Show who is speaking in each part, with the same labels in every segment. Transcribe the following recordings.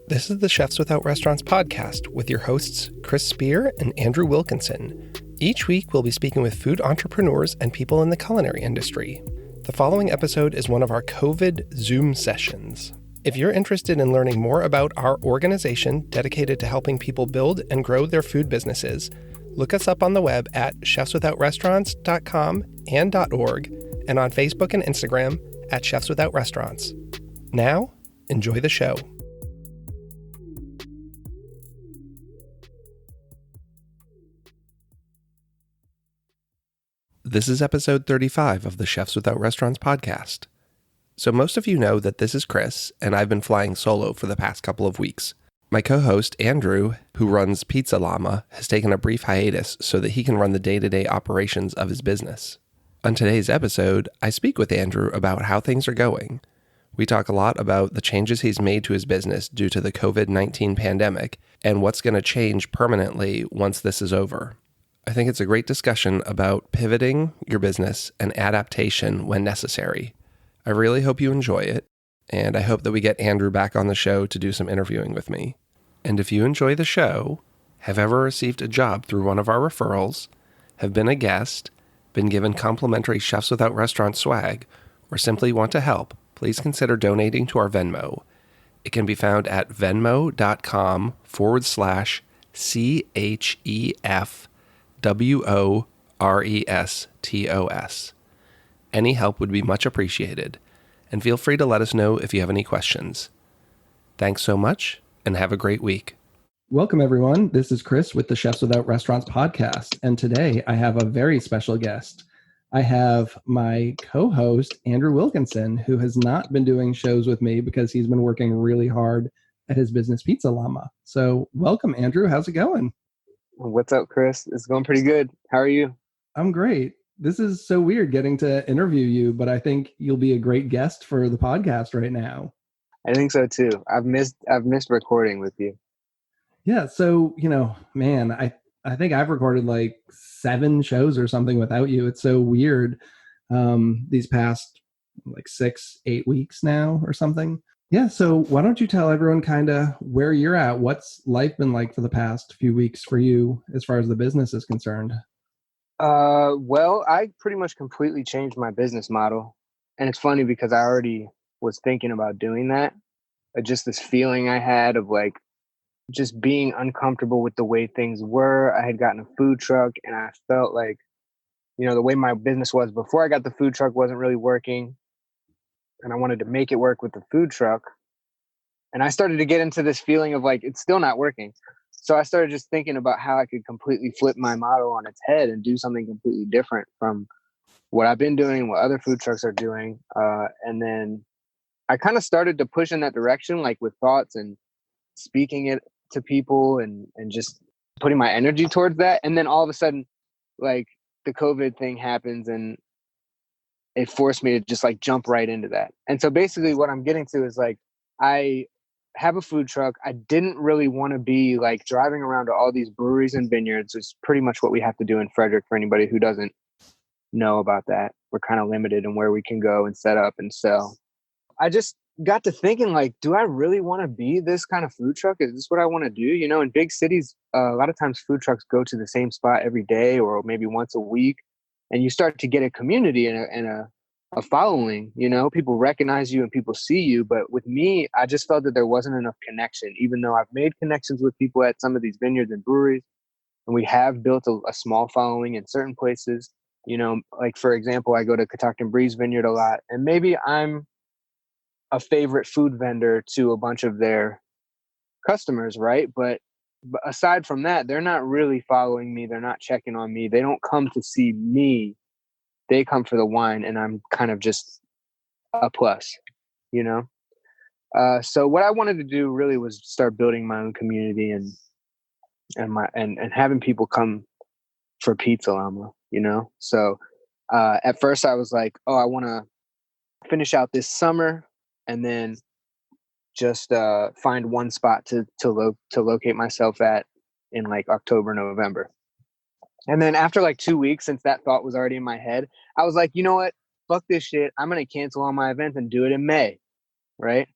Speaker 1: This is the Chefs Without Restaurants podcast with your hosts, Chris Spear and Andrew Wilkinson. Each week, we'll be speaking with food entrepreneurs and people in the culinary industry. The following episode is one of our COVID Zoom sessions. If you're interested in learning more about our organization dedicated to helping people build and grow their food businesses, look us up on the web at chefswithoutrestaurants.com and .org, and on Facebook and Instagram at Chefs Without Restaurants. Now, enjoy the show. This is episode 35 of the Chefs Without Restaurants podcast. So most of you know that this is Chris, and I've been flying solo for the past couple of weeks. My co-host, Andrew, who runs Pizza Llama, has taken a brief hiatus so that he can run the day-to-day operations of his business. On today's episode, I speak with Andrew about how things are going. We talk a lot about the changes he's made to his business due to the COVID-19 pandemic and what's going to change permanently once this is over. I think it's a great discussion about pivoting your business and adaptation when necessary. I really hope you enjoy it, and I hope that we get Andrew back on the show to do some interviewing with me. And if you enjoy the show, have ever received a job through one of our referrals, have been a guest, been given complimentary Chefs Without Restaurants swag, or simply want to help, please consider donating to our Venmo. It can be found at venmo.com/CHEFWORESTOS. Any help would be much appreciated, and feel free to let us know if you have any questions. Thanks so much, and have a great week. Welcome, everyone. This is Chris with the Chefs Without Restaurants podcast, and today I have a very special guest. I have my co-host, Andrew Wilkinson, who has not been doing shows with me because he's been working really hard at his business, Pizza Llama. So welcome, Andrew. How's it going?
Speaker 2: What's up, Chris? It's going pretty good. How are you?
Speaker 1: I'm great. This is so weird getting to interview you, but I think you'll be a great guest for the podcast right now.
Speaker 2: I think so too. I've missed recording with you.
Speaker 1: Yeah. So, man, I think I've recorded like 7 shows or something without you. It's so weird. These past like 6-8 weeks now or something. Yeah. So why don't you tell everyone kind of where you're at? What's life been like for the past few weeks for you as far as the business is concerned?
Speaker 2: Well, I pretty much completely changed my business model. And it's funny because I already was thinking about doing that. Just this feeling I had of like just being uncomfortable with the way things were. I had gotten a food truck and I felt like, the way my business was before I got the food truck wasn't really working. And I wanted to make it work with the food truck. And I started to get into this feeling of like, it's still not working. So I started just thinking about how I could completely flip my model on its head and do something completely different from what I've been doing, what other food trucks are doing. And then I kind of started to push in that direction, like with thoughts and speaking it to people and just putting my energy towards that. And then all of a sudden, like the COVID thing happens and it forced me to just like jump right into that. And so basically what I'm getting to is like, I have a food truck. I didn't really want to be like driving around to all these breweries and vineyards. It's pretty much what we have to do in Frederick for anybody who doesn't know about that. We're kind of limited in where we can go and set up and sell. I just got to thinking like, do I really want to be this kind of food truck? Is this what I want to do? In big cities, a lot of times food trucks go to the same spot every day or maybe once a week. And you start to get a community and a following, people recognize you and people see you. But with me, I just felt that there wasn't enough connection, even though I've made connections with people at some of these vineyards and breweries. And we have built a small following in certain places, like for example, I go to Catoctin Breeze Vineyard a lot, and maybe I'm a favorite food vendor to a bunch of their customers, right? But aside from that, they're not really following me. They're not checking on me. They don't come to see me. They come for the wine, and I'm kind of just a plus, So what I wanted to do really was start building my own community and having people come for Pizza Llama, So at first I was like, I want to finish out this summer and then just find one spot to locate myself at in like October, November. And then after like 2 weeks, since that thought was already in my head, I was like, you know what? Fuck this shit. I'm going to cancel all my events and do it in May. Right.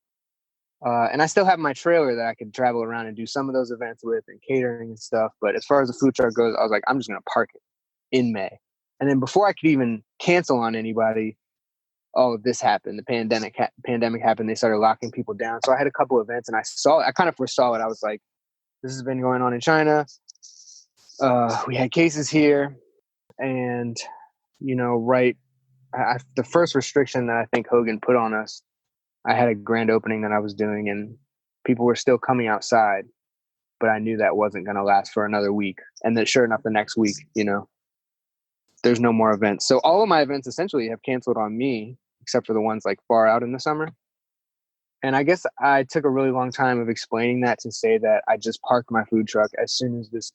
Speaker 2: And I still have my trailer that I could travel around and do some of those events with and catering and stuff. But as far as the food truck goes, I was like, I'm just going to park it in May. And then before I could even cancel on anybody, oh, this happened. The pandemic happened. They started locking people down. So I had a couple events and I kind of foresaw it. I was like, this has been going on in China. We had cases here. And, the first restriction that I think Hogan put on us, I had a grand opening that I was doing and people were still coming outside, but I knew that wasn't going to last for another week. And then sure enough, the next week, there's no more events. So all of my events essentially have canceled on me, except for the ones like far out in the summer. And I guess I took a really long time of explaining that to say that I just parked my food truck as soon as this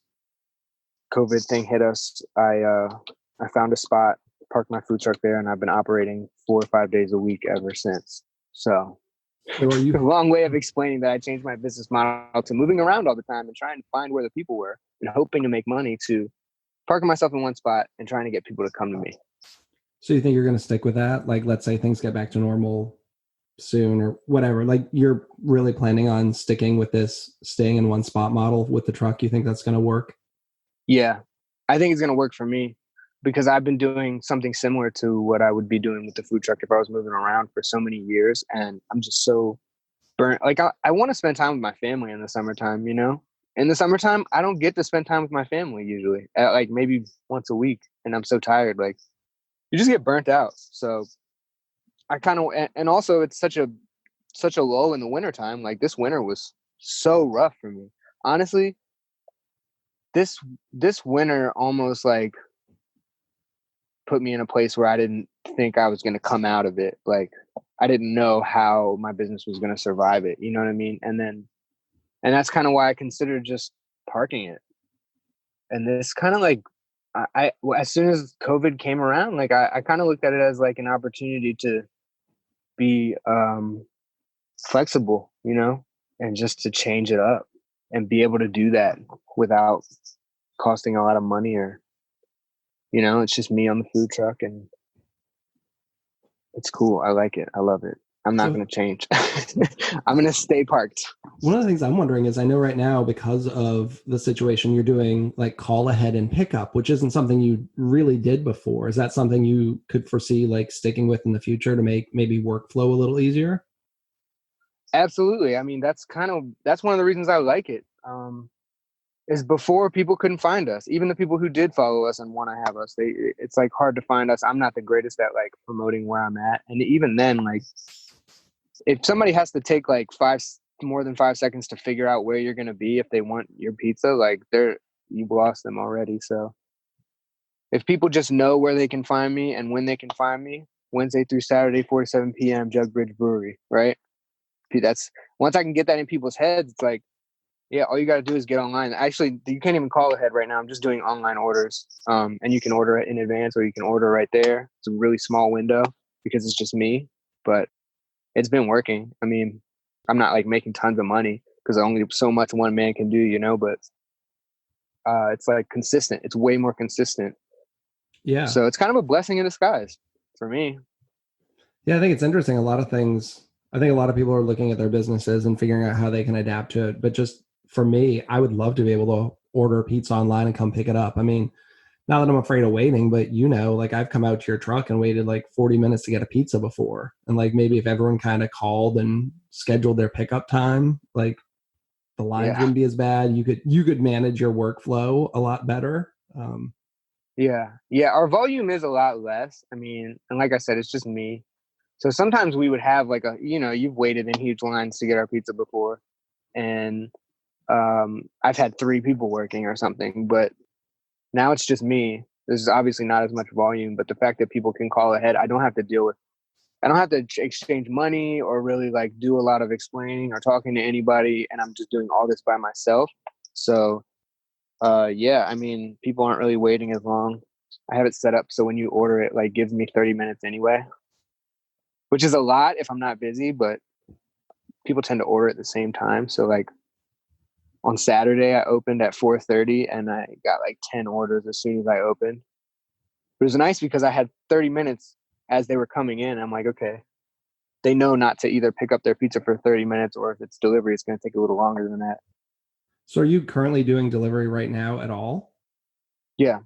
Speaker 2: COVID thing hit us. I found a spot, parked my food truck there, and I've been operating 4 or 5 days a week ever since. So a long way of explaining that I changed my business model to moving around all the time and trying to find where the people were and hoping to make money, to parking myself in one spot and trying to get people to come to me.
Speaker 1: So you think you're going to stick with that? Like, let's say things get back to normal soon or whatever. Like, you're really planning on sticking with this staying in one spot model with the truck? You think that's going to work?
Speaker 2: Yeah, I think it's going to work for me because I've been doing something similar to what I would be doing with the food truck if I was moving around for so many years. And I'm just so burnt. Like, I want to spend time with my family in the summertime, In the summertime, I don't get to spend time with my family usually, like maybe once a week. And I'm so tired. Like, you just get burnt out. So I kind of, and also it's such a lull in the wintertime. Like, this winter was so rough for me. Honestly, this winter almost like put me in a place where I didn't think I was going to come out of it. Like, I didn't know how my business was going to survive it. You know what I mean? And that's kind of why I considered just parking it. And this kind of like, I as soon as COVID came around, like I kind of looked at it as like an opportunity to be flexible, and just to change it up and be able to do that without costing a lot of money or, it's just me on the food truck and it's cool. I like it. I love it. I'm not going to change. I'm going to stay parked.
Speaker 1: One of the things I'm wondering is, I know right now, because of the situation, you're doing like call ahead and pickup, which isn't something you really did before. Is that something you could foresee like sticking with in the future to make maybe workflow a little easier?
Speaker 2: Absolutely. I mean, that's one of the reasons I like it. Is before people couldn't find us. Even the people who did follow us and want to have us, it's like hard to find us. I'm not the greatest at like promoting where I'm at. And even then, like, if somebody has to take like more than 5 seconds to figure out where you're going to be if they want your pizza, like you've lost them already. So if people just know where they can find me and when they can find me, Wednesday through Saturday, 4 to 7 p.m., Jug Bridge Brewery, right? That's once I can get that in people's heads, it's like, yeah, all you got to do is get online. Actually, you can't even call ahead right now. I'm just doing online orders. And you can order it in advance or you can order right there. It's a really small window because it's just me, but it's been working. I mean, I'm not like making tons of money because only so much one man can do, but it's like consistent. It's way more consistent.
Speaker 1: Yeah.
Speaker 2: So it's kind of a blessing in disguise for me.
Speaker 1: Yeah, I think it's interesting. I think a lot of people are looking at their businesses and figuring out how they can adapt to it. But just for me, I would love to be able to order pizza online and come pick it up. I mean, not that I'm afraid of waiting, but like I've come out to your truck and waited like 40 minutes to get a pizza before. And like maybe if everyone kind of called and scheduled their pickup time, like the lines wouldn't be as bad. You could manage your workflow a lot better.
Speaker 2: Yeah. Our volume is a lot less. I mean, and like I said, it's just me. So sometimes we would have like you've waited in huge lines to get our pizza before. And I've had 3 people working or something, but now it's just me. There's obviously not as much volume, but the fact that people can call ahead, I don't have to exchange money or really like do a lot of explaining or talking to anybody. And I'm just doing all this by myself. So, I mean, people aren't really waiting as long. I have it set up so when you order it, like gives me 30 minutes anyway, which is a lot if I'm not busy, but people tend to order at the same time. So like on Saturday, I opened at 4:30 and I got like 10 orders as soon as I opened. It was nice because I had 30 minutes as they were coming in. I'm like, okay, they know not to either pick up their pizza for 30 minutes, or if it's delivery, it's going to take a little longer than that.
Speaker 1: So are you currently doing delivery right now at all?
Speaker 2: Yeah.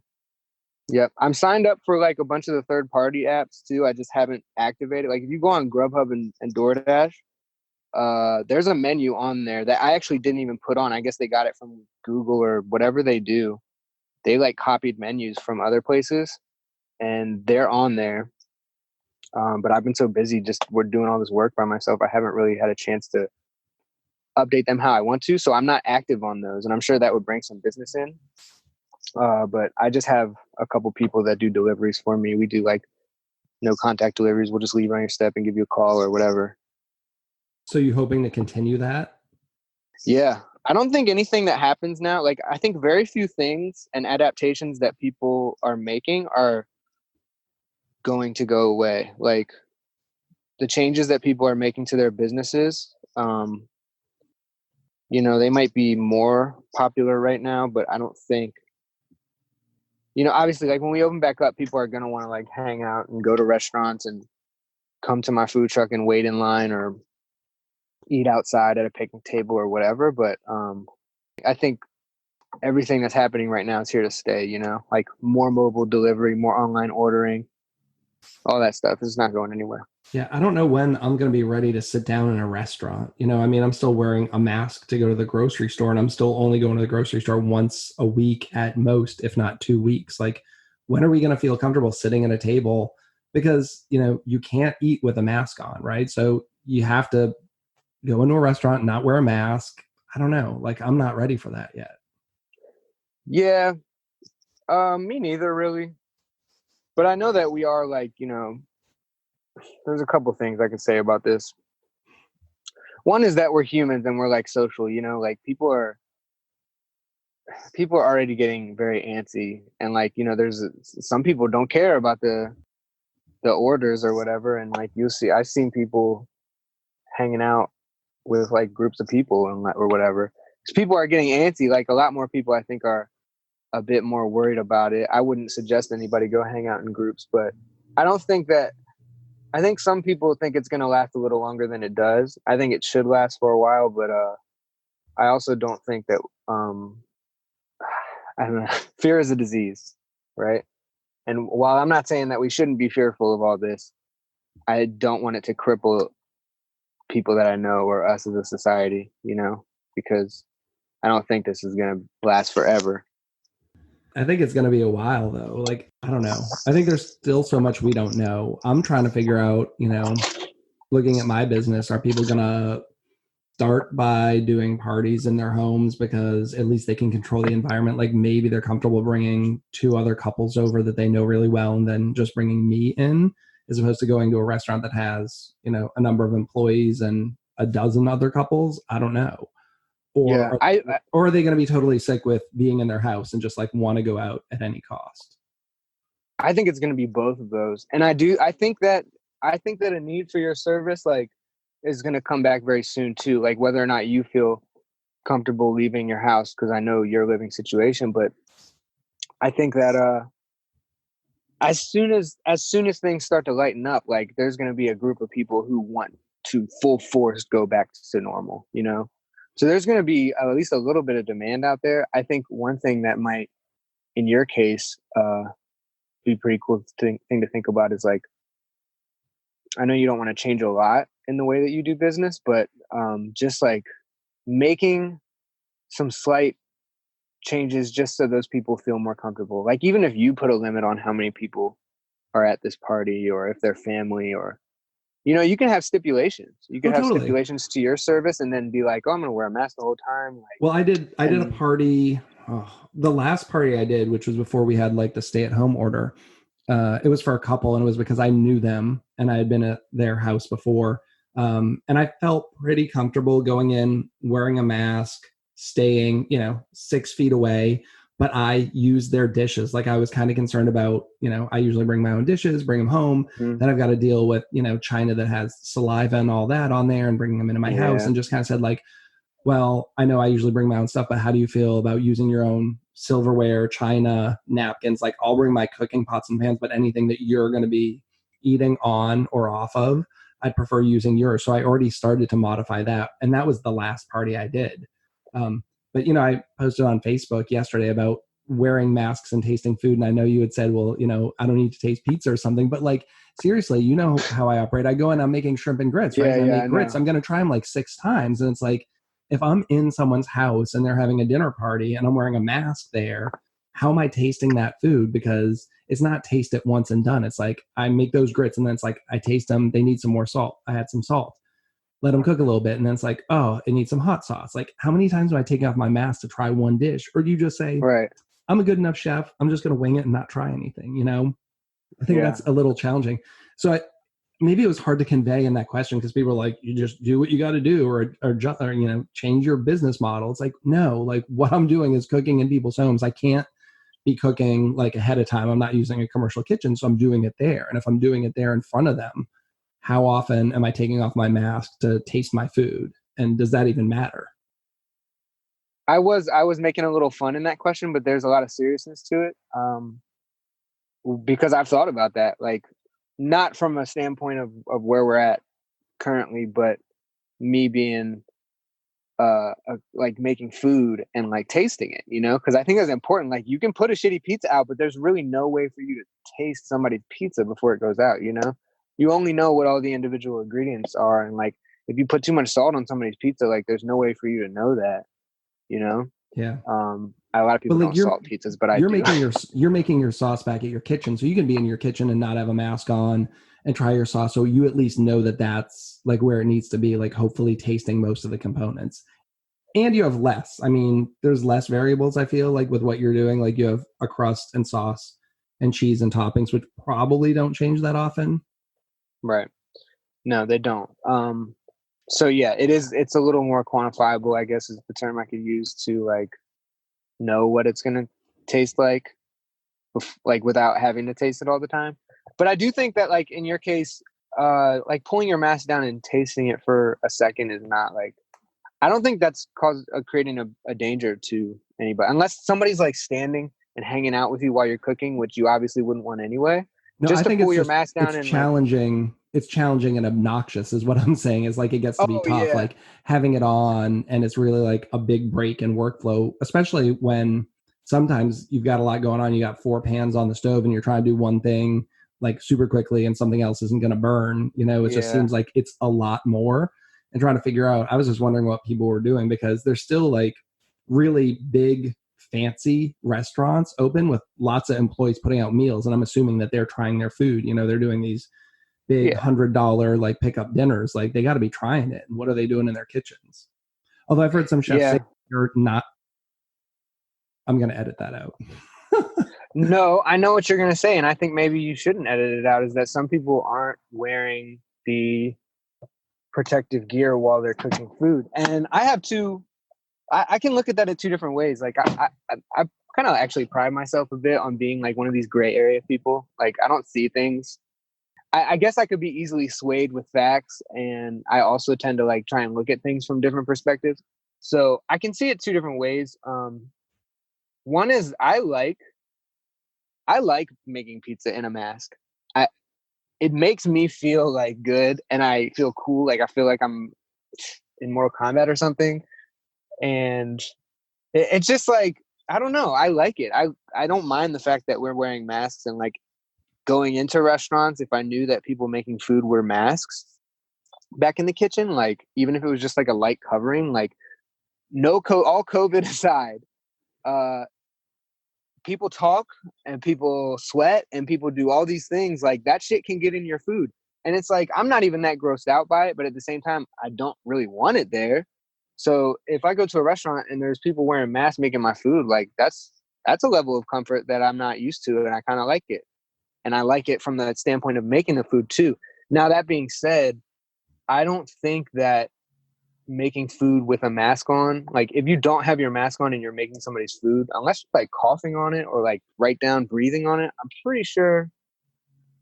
Speaker 2: Yep. I'm signed up for like a bunch of the third party apps too. I just haven't activated. Like if you go on Grubhub and DoorDash, there's a menu on there that I actually didn't even put on. I guess they got it from Google or whatever they do. They like copied menus from other places and they're on there. But I've been so busy we're doing all this work by myself. I haven't really had a chance to update them how I want to. So I'm not active on those, and I'm sure that would bring some business in. But I just have a couple people that do deliveries for me. We do like no contact deliveries. We'll just leave on your step and give you a call or whatever.
Speaker 1: So you hoping to continue that?
Speaker 2: Yeah. I don't think anything that happens now, like I think very few things and adaptations that people are making are going to go away. Like the changes that people are making to their businesses, they might be more popular right now, but I don't think, obviously like when we open back up, people are going to want to like hang out and go to restaurants and come to my food truck and wait in line or eat outside at a picnic table or whatever. But I think everything that's happening right now is here to stay, like more mobile delivery, more online ordering, all that stuff is not going anywhere.
Speaker 1: Yeah, I don't know when I'm going to be ready to sit down in a restaurant. I'm still wearing a mask to go to the grocery store, and I'm still only going to the grocery store once a week at most, if not 2 weeks. Like, when are we going to feel comfortable sitting at a table? Because, you can't eat with a mask on, right? So you have to go into a restaurant and not wear a mask. I don't know. Like, I'm not ready for that yet.
Speaker 2: Yeah, me neither, really. But I know that we are like, there's a couple things I could say about this. One is that we're humans and we're like social, like people are already getting very antsy, and like, there's some people don't care about the orders or whatever. And like, I've seen people hanging out with like groups of people and or whatever. Because people are getting antsy. Like a lot more people I think are a bit more worried about it. I wouldn't suggest anybody go hang out in groups, but I think some people think it's going to last a little longer than it does. I think it should last for a while, but I also don't think that I don't know. Fear is a disease, right? And while I'm not saying that we shouldn't be fearful of all this, I don't want it to cripple people that I know or us as a society, because I don't think this is going to last forever.
Speaker 1: I think it's going to be a while though. Like, I don't know. I think there's still so much we don't know. I'm trying to figure out, looking at my business, are people going to start by doing parties in their homes because at least they can control the environment? Like maybe they're comfortable bringing 2 other couples over that they know really well and then just bringing me in, as opposed to going to a restaurant that has, a number of employees and a dozen other couples. I don't know. Or,
Speaker 2: yeah,
Speaker 1: or are they going to be totally sick with being in their house and just like want to go out at any cost?
Speaker 2: I think it's going to be both of those. And I think that a need for your service, like, is going to come back very soon too. Like whether or not you feel comfortable leaving your house, because I know your living situation, but I think that as soon as things start to lighten up, like there's going to be a group of people who want to full force go back to normal, So there's going to be at least a little bit of demand out there. I think one thing that might, in your case, be pretty cool thing to think about is like, I know you don't want to change a lot in the way that you do business, but just like making some slight changes just so those people feel more comfortable. Like even if you put a limit on how many people are at this party, or if they're family, or you can have stipulations. You can have
Speaker 1: totally.
Speaker 2: stipulations to your service and then be like, oh, I'm going to wear a mask the whole time. Like,
Speaker 1: well, I did a party. The last party I did, which was before we had like the stay-at-home order, it was for a couple, and it was because I knew them and I had been at their house before. And I felt pretty comfortable going in, wearing a mask, staying, 6 feet away, but I used their dishes. Like I was kind of concerned about, I usually bring my own dishes, bring them home. Then I've got to deal with, China that has saliva and all that on there and bringing them into my house, and just kind of said like, well, I know I usually bring my own stuff, but how do you feel about using your own silverware, china, napkins? Like I'll bring my cooking pots and pans, but anything that you're going to be eating on or off of, I'd prefer using yours. So I already started to modify that. And that was the last party I did. But, I posted on Facebook yesterday about wearing masks and tasting food. And I know you had said, well, I don't need to taste pizza or something. But like, seriously, you know how I operate. I go and I'm making shrimp and grits, right? And I make grits. I'm going to try them like 6 times. And it's like, if I'm in someone's house and they're having a dinner party and I'm wearing a mask there, how am I tasting that food? Because it's not taste it once and done. It's like I make those grits and then it's like I taste them. They need some more salt. I add some salt. Let them cook a little bit. And then it's like, oh, it needs some hot sauce. Like how many times do I take off my mask to try one dish? Or do you just say,
Speaker 2: right,
Speaker 1: I'm a good enough chef. I'm just going to wing it and not try anything, I think that's a little challenging. So maybe it was hard to convey in that question because people are like, you just do what you got to do or change your business model. It's like, no, like what I'm doing is cooking in people's homes. I can't be cooking like ahead of time. I'm not using a commercial kitchen. So I'm doing it there. And if I'm doing it there in front of them, how often am I taking off my mask to taste my food? And does that even matter?
Speaker 2: I was making a little fun in that question, but there's a lot of seriousness to it. Because I've thought about that, like not from a standpoint of where we're at currently, but me being like making food and like tasting it, because I think that's important. Like you can put a shitty pizza out, but there's really no way for you to taste somebody's pizza before it goes out. You only know what all the individual ingredients are, and like if you put too much salt on somebody's pizza, like there's no way for you to know that.
Speaker 1: Yeah.
Speaker 2: A lot of people don't salt pizzas, but
Speaker 1: you're making your sauce back at your kitchen, so you can be in your kitchen and not have a mask on and try your sauce. So you at least know that that's like where it needs to be, like hopefully tasting most of the components. And you have less. I mean, there's less variables, I feel like with what you're doing. Like you have a crust and sauce and cheese and toppings, which probably don't change that often.
Speaker 2: Right. No, they don't. So yeah, it's a little more quantifiable, I guess is the term I could use to like know what it's going to taste like without having to taste it all the time. But I do think that like in your case, like pulling your mask down and tasting it for a second is not like, I don't think that's creating a danger to anybody, unless somebody's like standing and hanging out with you while you're cooking, which you obviously wouldn't want anyway.
Speaker 1: No,
Speaker 2: just
Speaker 1: I
Speaker 2: to
Speaker 1: think
Speaker 2: pull your mask down
Speaker 1: it's
Speaker 2: and
Speaker 1: challenging. It's challenging and obnoxious is what I'm saying. Is like it gets to be tough,
Speaker 2: yeah.
Speaker 1: like having it on, and it's really like a big break in workflow, especially when sometimes you've got a lot going on. You got 4 pans on the stove and you're trying to do one thing like super quickly and something else isn't going to burn. It just seems like it's a lot more. And trying to figure out, I was just wondering what people were doing because there's still like really big fancy restaurants open with lots of employees putting out meals. And I'm assuming that they're trying their food. They're doing these big $100 like pickup dinners. Like they got to be trying it. And what are they doing in their kitchens? Although I've heard some chefs say you're not. I'm going to edit that out.
Speaker 2: No, I know what you're going to say. And I think maybe you shouldn't edit it out, is that some people aren't wearing the protective gear while they're cooking food. And I have to, I can look at that in 2 different ways. Like I kind of actually pride myself a bit on being like one of these gray area people. Like I don't see things. I guess I could be easily swayed with facts, and I also tend to like try and look at things from different perspectives. So I can see it 2 different ways. One is I like making pizza in a mask. It makes me feel like good, and I feel cool. Like I feel like I'm in Mortal Kombat or something. And it's just like, I don't know. I like it. I don't mind the fact that we're wearing masks, and like going into restaurants, if I knew that people making food wear masks back in the kitchen, like even if it was just like a light covering, like all COVID aside, people talk and people sweat and people do all these things, like that shit can get in your food. And it's like, I'm not even that grossed out by it, but at the same time, I don't really want it there. So if I go to a restaurant and there's people wearing masks making my food, like that's a level of comfort that I'm not used to, and I kind of like it. And I like it from the standpoint of making the food too. Now, that being said, I don't think that making food with a mask on, like if you don't have your mask on and you're making somebody's food, unless you're like coughing on it or like right down breathing on it, I'm pretty sure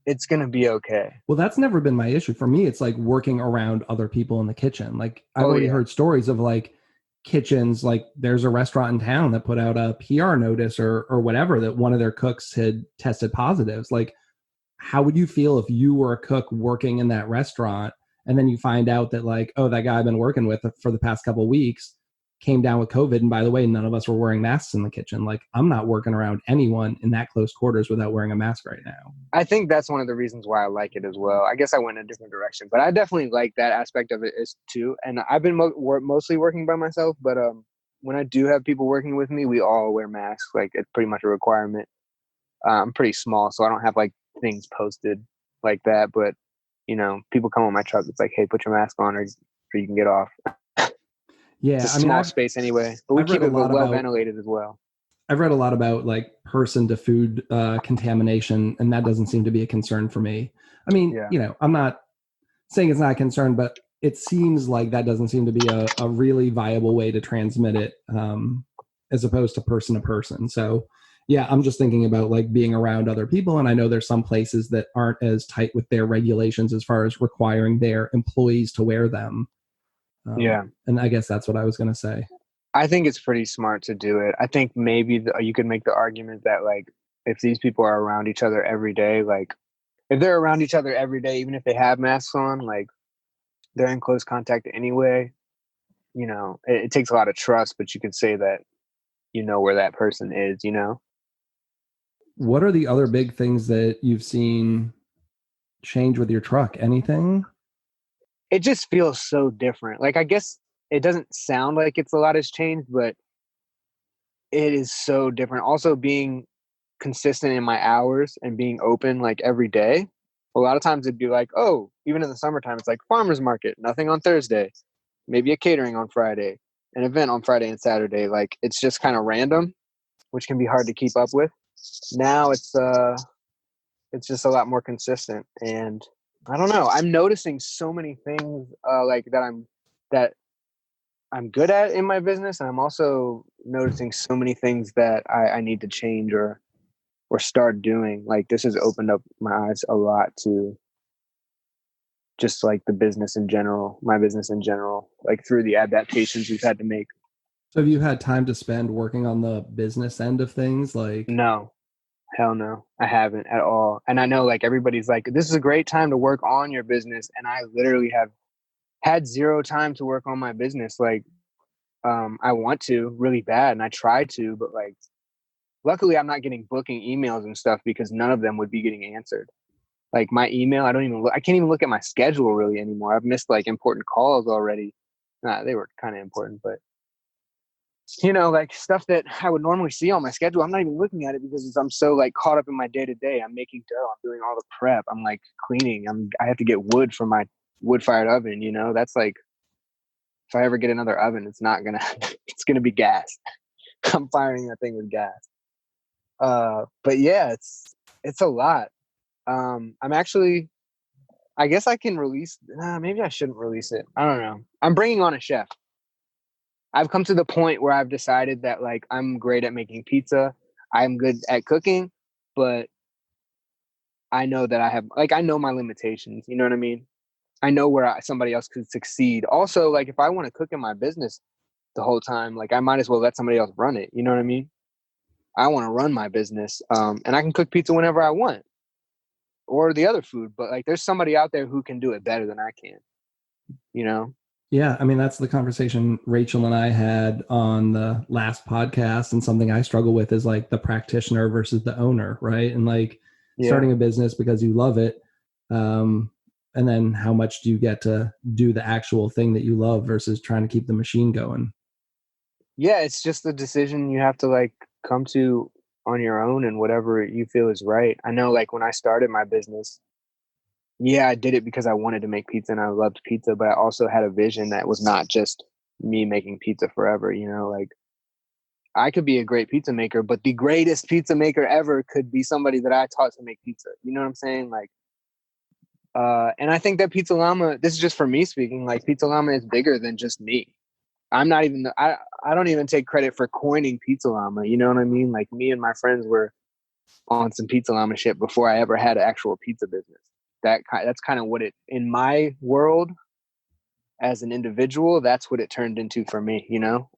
Speaker 2: it's going to be okay.
Speaker 1: Well, that's never been my issue. For me, it's like working around other people in the kitchen. Like I've already heard stories of like kitchens, like there's a restaurant in town that put out a PR notice or whatever that one of their cooks had tested positives. Like, how would you feel if you were a cook working in that restaurant
Speaker 3: And then you find out that like, oh, that guy I've been working with for the past couple of weeks came down with COVID. And by the way, none of us were wearing masks in the kitchen. Like, I'm not working around anyone in that close quarters without wearing a mask right now.
Speaker 2: I think that's one of the reasons why I like it as well. I guess I went in a different direction, but I definitely like that aspect of it is too. And I've been mostly working by myself, but when I do have people working with me, we all wear masks. Like, it's pretty much a requirement. I'm pretty small, so I don't have like things posted like that. But people come on my truck. It's like, hey, put your mask on, or you can get off.
Speaker 3: Yeah,
Speaker 2: it's a small space anyway, but we keep it well ventilated as well.
Speaker 3: I've read a lot about like person to food contamination, and that doesn't seem to be a concern for me. I mean, I'm not saying it's not a concern, but it seems like that doesn't seem to be a really viable way to transmit it, as opposed to person. So yeah, I'm just thinking about like being around other people. And I know there's some places that aren't as tight with their regulations as far as requiring their employees to wear them. And I guess that's what I was going to say.
Speaker 2: I think it's pretty smart to do it. I think maybe you could make the argument that like, if these people are around each other every day, like if they're around each other every day, even if they have masks on, like they're in close contact anyway, it takes a lot of trust, but you could say that, where that person is,
Speaker 3: What are the other big things that you've seen change with your truck? Anything?
Speaker 2: It just feels so different. Like, I guess it doesn't sound like it's a lot has changed, but it is so different. Also, being consistent in my hours and being open like every day. A lot of times it'd be like, oh, even in the summertime, it's like farmer's market, nothing on Thursday, maybe a catering on Friday, an event on Friday and Saturday. Like, it's just kind of random, which can be hard to keep up with. Now it's just a lot more consistent, and I don't know. I'm noticing so many things like that I'm good at in my business, and I'm also noticing so many things that I need to change or start doing. Like, this has opened up my eyes a lot to just like my business in general, like through the adaptations we've had to make.
Speaker 3: So have you had time to spend working on the business end of things? Like,
Speaker 2: no. Hell no, I haven't at all. And I know like everybody's like, this is a great time to work on your business. And I literally have had zero time to work on my business. Like, I want to really bad, and I try to, but like, luckily I'm not getting booking emails and stuff because none of them would be getting answered. Like, my email, I can't even look at my schedule really anymore. I've missed like important calls already. They were kind of important, but like stuff that I would normally see on my schedule, I'm not even looking at it because I'm so like caught up in my day to day. I'm making dough. I'm doing all the prep. I'm like cleaning. I have to get wood for my wood fired oven. That's like, if I ever get another oven, it's gonna be gas. I'm firing that thing with gas. But yeah, it's a lot. I'm actually, I guess I can release. Maybe I shouldn't release it. I don't know. I'm bringing on a chef. I've come to the point where I've decided that like I'm great at making pizza. I'm good at cooking, but I know that I know my limitations. You know what I mean? I know where somebody else could succeed. Also, like if I want to cook in my business the whole time, like I might as well let somebody else run it. You know what I mean? I want to run my business, and I can cook pizza whenever I want, or the other food. But like, there's somebody out there who can do it better than I can.
Speaker 3: Yeah, I mean, that's the conversation Rachel and I had on the last podcast, and something I struggle with is like the practitioner versus the owner, right? And like starting a business because you love it, and then how much do you get to do the actual thing that you love versus trying to keep the machine going?
Speaker 2: Yeah, it's just the decision you have to like come to on your own and whatever you feel is right. I know like when I started my business, I did it because I wanted to make pizza and I loved pizza, but I also had a vision that was not just me making pizza forever. Like I could be a great pizza maker, but the greatest pizza maker ever could be somebody that I taught to make pizza. You know what I'm saying? Like, and I think that Pizza Llama, this is just for me speaking, like Pizza Llama is bigger than just me. I'm not even, I don't even take credit for coining Pizza Llama. You know what I mean? Like me and my friends were on some Pizza Llama shit before I ever had an actual pizza business. That's kind of what it, in my world as an individual, that's what it turned into for me.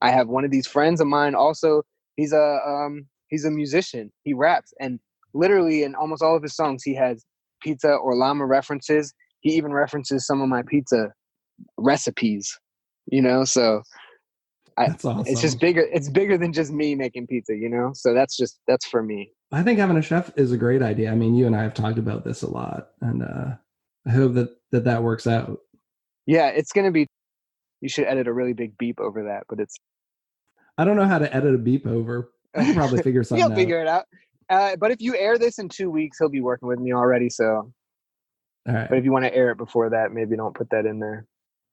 Speaker 2: I have one of these friends of mine also, he's a musician. He raps, and literally in almost all of his songs, he has pizza or llama references. he even references some of my pizza recipes, you know, so
Speaker 3: that's awesome.
Speaker 2: It's just bigger. It's bigger than just me making pizza, you know? So that's for me.
Speaker 3: I think having a chef is a great idea. I mean, you and I have talked about this a lot, and I hope that works out.
Speaker 2: Yeah, it's going to be, you should edit a really big beep over that, but
Speaker 3: I don't know how to edit a beep over. I can probably figure something out.
Speaker 2: He'll figure it out. But if you air this in 2 weeks, he'll be working with me already. So,
Speaker 3: all right.
Speaker 2: But if you want to air it before that, maybe don't put that in there.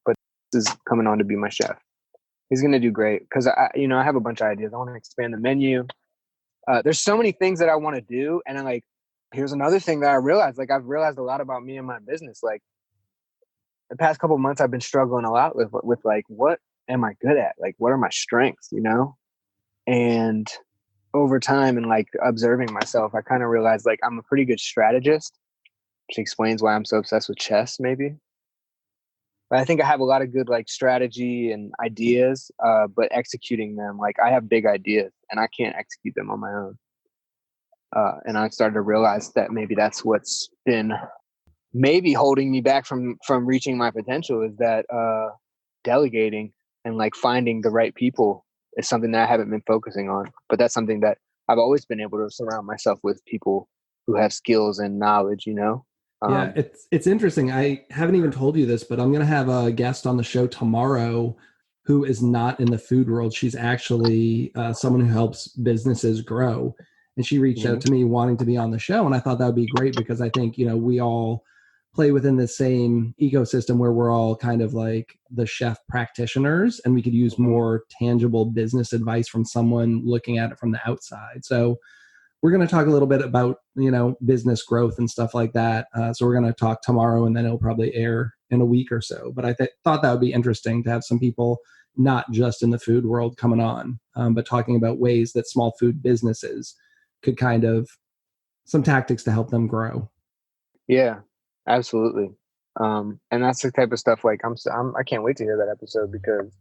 Speaker 2: But this is coming on to be my chef. He's going to do great because I have a bunch of ideas. I want to expand the menu. There's so many things that I want to do. And here's another thing that I realized, like I've realized a lot about me and my business. Like the past couple of months, I've been struggling a lot with like, what am I good at? Like, what are my strengths, you know? And over time and like observing myself, I kind of realized like I'm a pretty good strategist, which explains why I'm so obsessed with chess maybe. But I think I have a lot of good like strategy and ideas, but executing them, like I have big ideas and I can't execute them on my own. And I started to realize that maybe that's what's been maybe holding me back from reaching my potential, is that delegating and like finding the right people is something that I haven't been focusing on. But that's something that I've always been able to surround myself with people who have skills and knowledge, you know?
Speaker 3: Yeah, it's interesting. I haven't even told you this, but I'm going to have a guest on the show tomorrow who is not in the food world. She's actually someone who helps businesses grow. And she reached out to me wanting to be on the show. And I thought that would be great because I think, you know, we all play within the same ecosystem where we're all kind of like the chef practitioners, and we could use more tangible business advice from someone looking at it from the outside. So we're going to talk a little bit about, you know, business growth and stuff like that. So we're going to talk tomorrow, and then it'll probably air in a week or so. But I thought that would be interesting to have some people not just in the food world coming on, but talking about ways that small food businesses could kind of, some tactics to help them grow.
Speaker 2: Yeah, absolutely. And that's the type of stuff like I can't wait to hear that episode because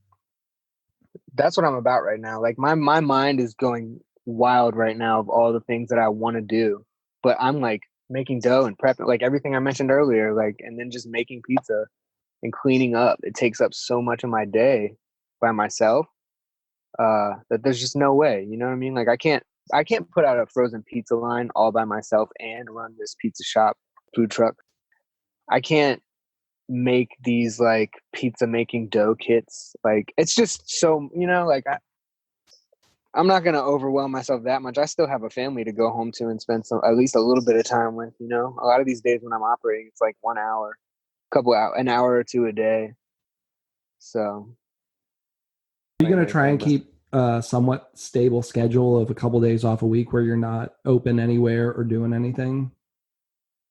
Speaker 2: that's what I'm about right now. Like my mind is going wild right now of all the things that I want to do, but I'm like making dough and prepping, like everything I mentioned earlier, like, and then just making pizza and cleaning up. It takes up so much of my day by myself that there's just no way, you know what I mean? Like I can't put out a frozen pizza line all by myself and run this pizza shop food truck. I can't make these like pizza making dough kits. Like it's just so, you know, like I'm not going to overwhelm myself that much. I still have a family to go home to and spend at least a little bit of time with, you know. A lot of these days when I'm operating, it's like 1 hour, an hour or two a day. So
Speaker 3: are you going to try and keep a somewhat stable schedule of a couple of days off a week where you're not open anywhere or doing anything?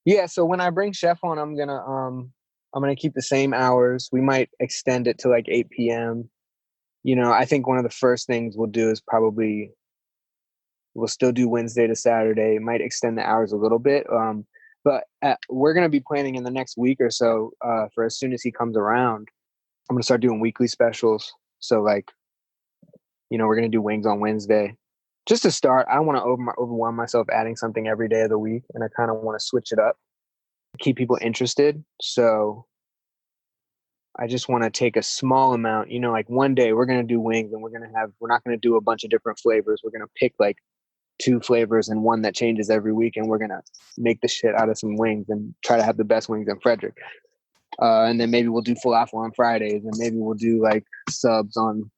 Speaker 2: Yeah, so when I bring Chef on, I'm going to keep the same hours. We might extend it to like 8 p.m. You know, I think one of the first things we'll do is probably we'll still do Wednesday to Saturday. It might extend the hours a little bit. But we're going to be planning in the next week or so for as soon as he comes around, I'm going to start doing weekly specials. So like, you know, we're going to do wings on Wednesday. Just to start, I don't want to overwhelm myself adding something every day of the week. And I kind of want to switch it up, keep people interested. So I just want to take a small amount, you know, like one day we're going to do wings and we're not going to do a bunch of different flavors. We're going to pick like 2 flavors and one that changes every week. And we're going to make the shit out of some wings and try to have the best wings in Frederick. And then maybe we'll do falafel on Fridays, and maybe we'll do like subs on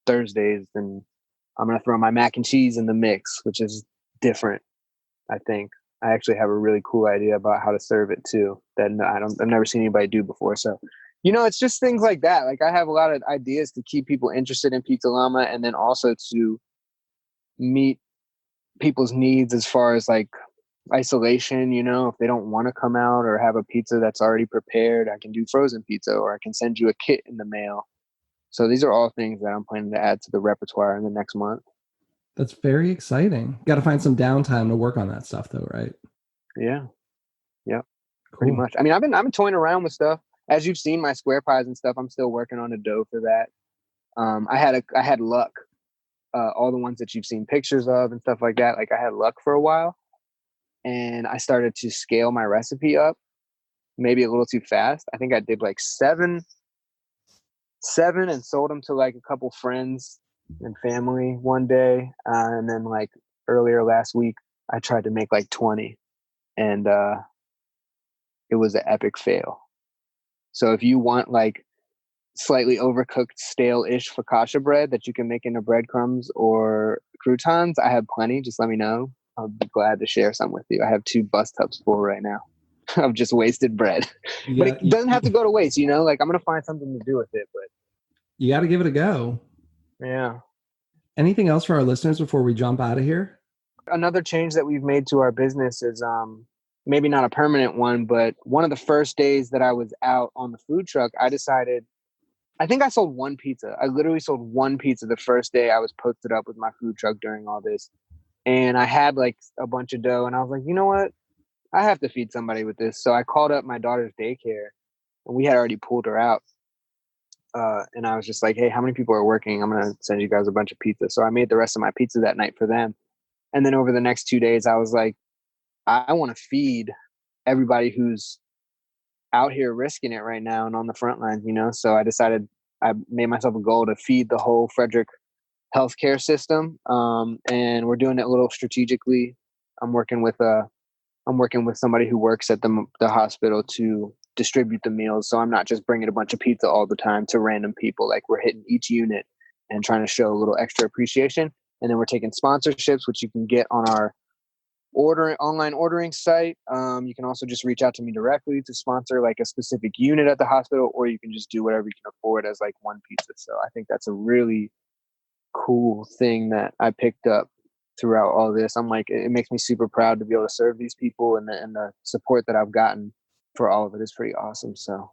Speaker 2: Thursdays. And I'm going to throw my mac and cheese in the mix, which is different. I think I actually have a really cool idea about how to serve it too that I've never seen anybody do before. So, you know, it's just things like that. Like I have a lot of ideas to keep people interested in Pizza Llama, and then also to meet people's needs as far as like isolation. You know, if they don't want to come out or have a pizza that's already prepared, I can do frozen pizza, or I can send you a kit in the mail. So these are all things that I'm planning to add to the repertoire in the next month.
Speaker 3: That's very exciting. Got to find some downtime to work on that stuff though, right?
Speaker 2: Yeah. Cool.
Speaker 3: Pretty
Speaker 2: much. I mean, I've been toying around with stuff. As you've seen my square pies and stuff, I'm still working on a dough for that. I had luck. All the ones that you've seen pictures of and stuff like that. Like I had luck for a while, and I started to scale my recipe up. maybe a little too fast. I think I did like seven and sold them to like a couple friends and family one day. And then like earlier last week, I tried to make like 20 and it was an epic fail. So if you want like slightly overcooked stale-ish focaccia bread that you can make into breadcrumbs or croutons, I have plenty. Just let me know. I'll be glad to share some with you. I have 2 bus tubs full right now of just wasted bread. But it doesn't have to go to waste, you know? Like I'm going to find something to do with it, but
Speaker 3: you got to give it a go.
Speaker 2: Yeah.
Speaker 3: Anything else for our listeners before we jump out of here?
Speaker 2: Another change that we've made to our business is maybe not a permanent one, but one of the first days that I was out on the food truck, I think I sold 1 pizza. I literally sold 1 pizza the first day I was posted up with my food truck during all this. And I had like a bunch of dough and I was like, you know what? I have to feed somebody with this. So I called up my daughter's daycare and we had already pulled her out. And I was just like, hey, how many people are working? I'm going to send you guys a bunch of pizza. So I made the rest of my pizza that night for them. And then over the next 2 days, I was like, I want to feed everybody who's out here risking it right now and on the front lines, you know? So I made myself a goal to feed the whole Frederick healthcare system. And we're doing it a little strategically. I'm working with somebody who works at the hospital to distribute the meals. So I'm not just bringing a bunch of pizza all the time to random people. Like we're hitting each unit and trying to show a little extra appreciation. And then we're taking sponsorships, which you can get on our online ordering site. You can also just reach out to me directly to sponsor like a specific unit at the hospital, or you can just do whatever you can afford as like 1 pizza. So I think that's a really cool thing that I picked up throughout all this. I'm like, it makes me super proud to be able to serve these people, and the support that I've gotten for all of it is pretty awesome. So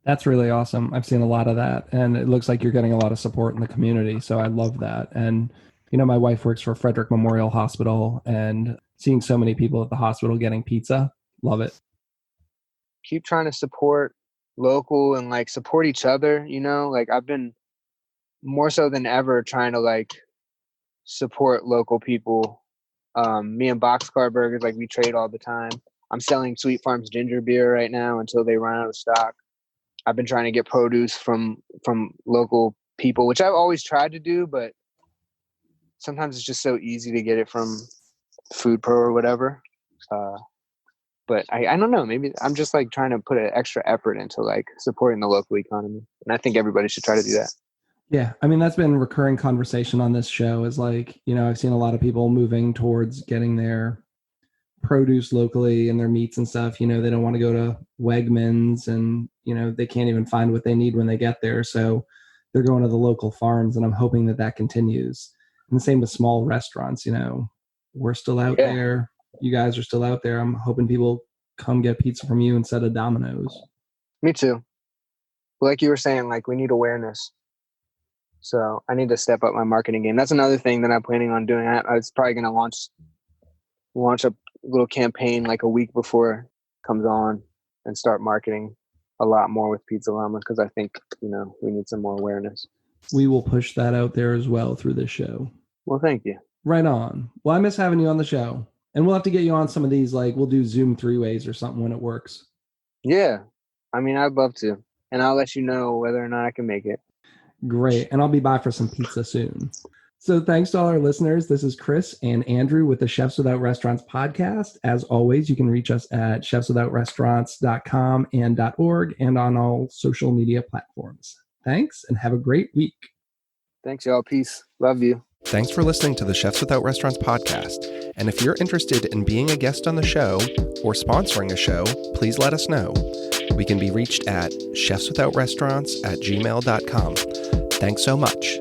Speaker 3: that's really awesome. I've seen a lot of that, and it looks like you're getting a lot of support in the community. So I love that. And, you know, my wife works for Frederick Memorial Hospital, and seeing so many people at the hospital getting pizza, love it.
Speaker 2: Keep trying to support local and like support each other, you know, like I've been more so than ever trying to like support local people. Me and Boxcar Burgers, like we trade all the time. I'm selling Sweet Farms ginger beer right now until they run out of stock. I've been trying to get produce from local people, which I've always tried to do, but sometimes it's just so easy to get it from Food Pro or whatever. But I don't know, maybe I'm just like trying to put an extra effort into like supporting the local economy. And I think everybody should try to do that.
Speaker 3: Yeah. I mean, that's been recurring conversation on this show is like, you know, I've seen a lot of people moving towards getting their produce locally and their meats and stuff. You know, they don't want to go to Wegmans and, you know, they can't even find what they need when they get there. So they're going to the local farms, and I'm hoping that continues. And the same with small restaurants. You know, we're still out there. You guys are still out there. I'm hoping people come get pizza from you instead of Domino's.
Speaker 2: Me too. Like you were saying, like we need awareness. So I need to step up my marketing game. That's another thing that I'm planning on doing. I was probably going to launch a little campaign like a week before it comes on and start marketing a lot more with Pizza Llama, because I think, you know, we need some more awareness.
Speaker 3: We will push that out there as well through this show.
Speaker 2: Well, thank you.
Speaker 3: Right on. Well, I miss having you on the show. And we'll have to get you on some of these, like we'll do Zoom 3-ways or something when it works.
Speaker 2: Yeah. I mean, I'd love to. And I'll let you know whether or not I can make it.
Speaker 3: Great. And I'll be by for some pizza soon. So thanks to all our listeners. This is Chris and Andrew with the Chefs Without Restaurants podcast. As always, you can reach us at chefswithoutrestaurants.com and .org and on all social media platforms. Thanks and have a great week.
Speaker 2: Thanks, y'all. Peace. Love you.
Speaker 1: Thanks for listening to the Chefs Without Restaurants podcast. And if you're interested in being a guest on the show or sponsoring a show, please let us know. We can be reached at chefswithoutrestaurants@gmail.com. Thanks so much.